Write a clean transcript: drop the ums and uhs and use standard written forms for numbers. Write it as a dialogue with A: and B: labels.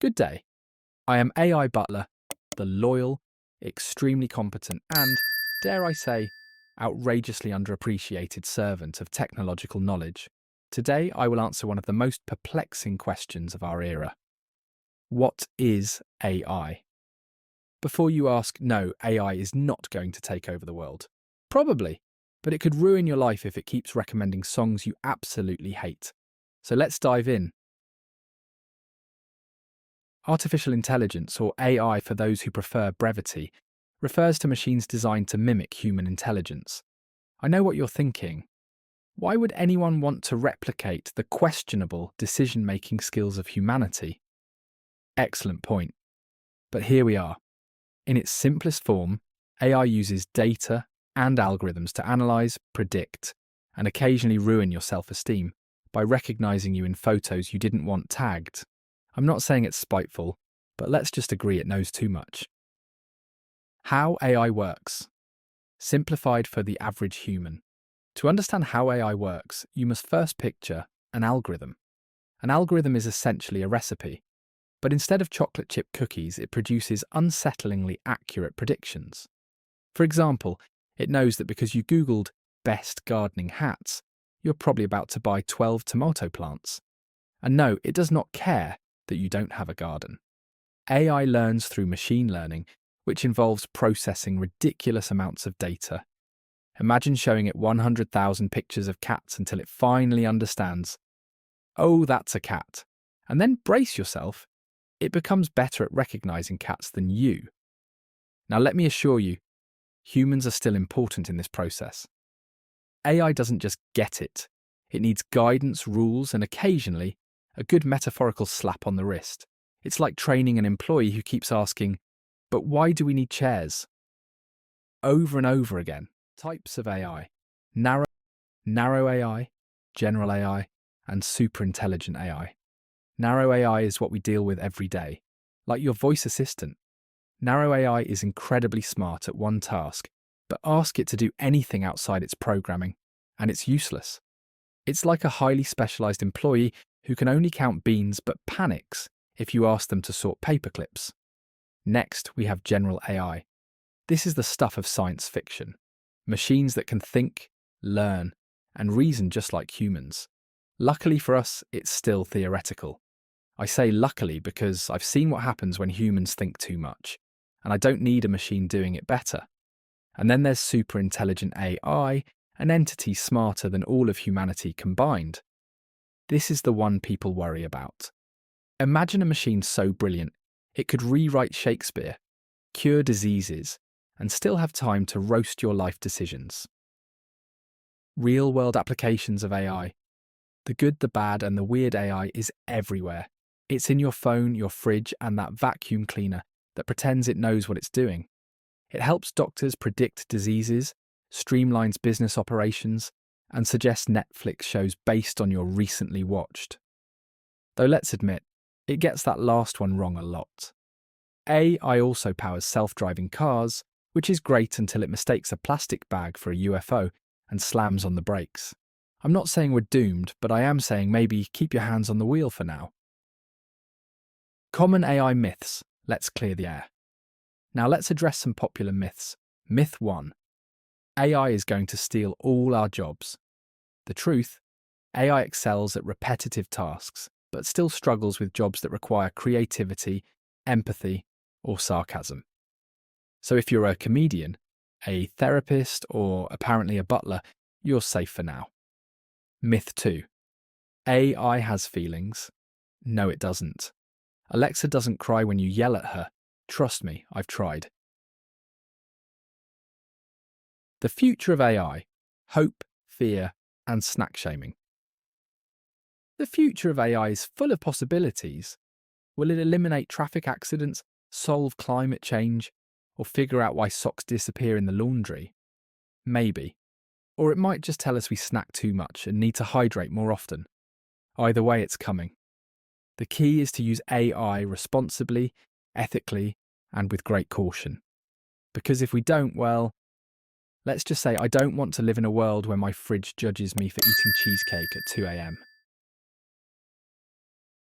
A: Good day. I am AI Butler, the loyal, extremely competent and, dare I say, outrageously underappreciated servant of technological knowledge. Today I will answer one of the most perplexing questions of our era. What is AI? Before you ask, no, AI is not going to take over the world. Probably, but it could ruin your life if it keeps recommending songs you absolutely hate. So let's dive in. Artificial intelligence, or AI for those who prefer brevity, refers to machines designed to mimic human intelligence. I know what you're thinking. Why would anyone want to replicate the questionable decision-making skills of humanity? Excellent point. But here we are. In its simplest form, AI uses data and algorithms to analyze, predict, and occasionally ruin your self-esteem by recognizing you in photos you didn't want tagged. I'm not saying it's spiteful, but let's just agree it knows too much. How AI works. Simplified for the average human. To understand how AI works, you must first picture an algorithm. An algorithm is essentially a recipe, but instead of chocolate chip cookies, it produces unsettlingly accurate predictions. For example, it knows that because you Googled best gardening hats, you're probably about to buy 12 tomato plants. And no, it does not care that you don't have a garden. AI learns through machine learning, which involves processing ridiculous amounts of data. Imagine showing it 100,000 pictures of cats until it finally understands, oh, that's a cat. And then brace yourself, it becomes better at recognizing cats than you. Now let me assure you, humans are still important in this process. AI doesn't just get it. It needs guidance, rules, and occasionally, a good metaphorical slap on the wrist. It's like training an employee who keeps asking, but why do we need chairs? Over and over again. Types of AI. Narrow AI, general AI, and superintelligent AI. Narrow AI is what we deal with every day, like your voice assistant. Narrow AI is incredibly smart at one task, but ask it to do anything outside its programming, and it's useless. It's like a highly specialized employee who can only count beans but panics if you ask them to sort paper clips. Next, we have general AI. This is the stuff of science fiction. Machines that can think, learn, and reason just like humans. Luckily for us, it's still theoretical. I say luckily because I've seen what happens when humans think too much, and I don't need a machine doing it better. And then there's superintelligent AI, an entity smarter than all of humanity combined. This is the one people worry about. Imagine a machine so brilliant, it could rewrite Shakespeare, cure diseases, and still have time to roast your life decisions. Real-world applications of AI. The good, the bad, and the weird AI is everywhere. It's in your phone, your fridge, and that vacuum cleaner that pretends it knows what it's doing. It helps doctors predict diseases, streamlines business operations, and suggests Netflix shows based on your recently watched. Though let's admit, it gets that last one wrong a lot. AI also powers self-driving cars, which is great until it mistakes a plastic bag for a UFO and slams on the brakes. I'm not saying we're doomed, but I am saying maybe keep your hands on the wheel for now. Common AI myths. Let's clear the air. Now let's address some popular myths. Myth 1. AI is going to steal all our jobs. The truth, AI excels at repetitive tasks, but still struggles with jobs that require creativity, empathy, or sarcasm. So if you're a comedian, a therapist, or apparently a butler, you're safe for now. Myth 2. AI has feelings. No, it doesn't. Alexa doesn't cry when you yell at her. Trust me, I've tried. The future of AI. Hope, fear, and snack shaming. The future of AI is full of possibilities. Will it eliminate traffic accidents, solve climate change, or figure out why socks disappear in the laundry? Maybe. Or it might just tell us we snack too much and need to hydrate more often. Either way, it's coming. The key is to use AI responsibly, ethically, and with great caution. Because if we don't, well, let's just say I don't want to live in a world where my fridge judges me for eating cheesecake at 2 a.m.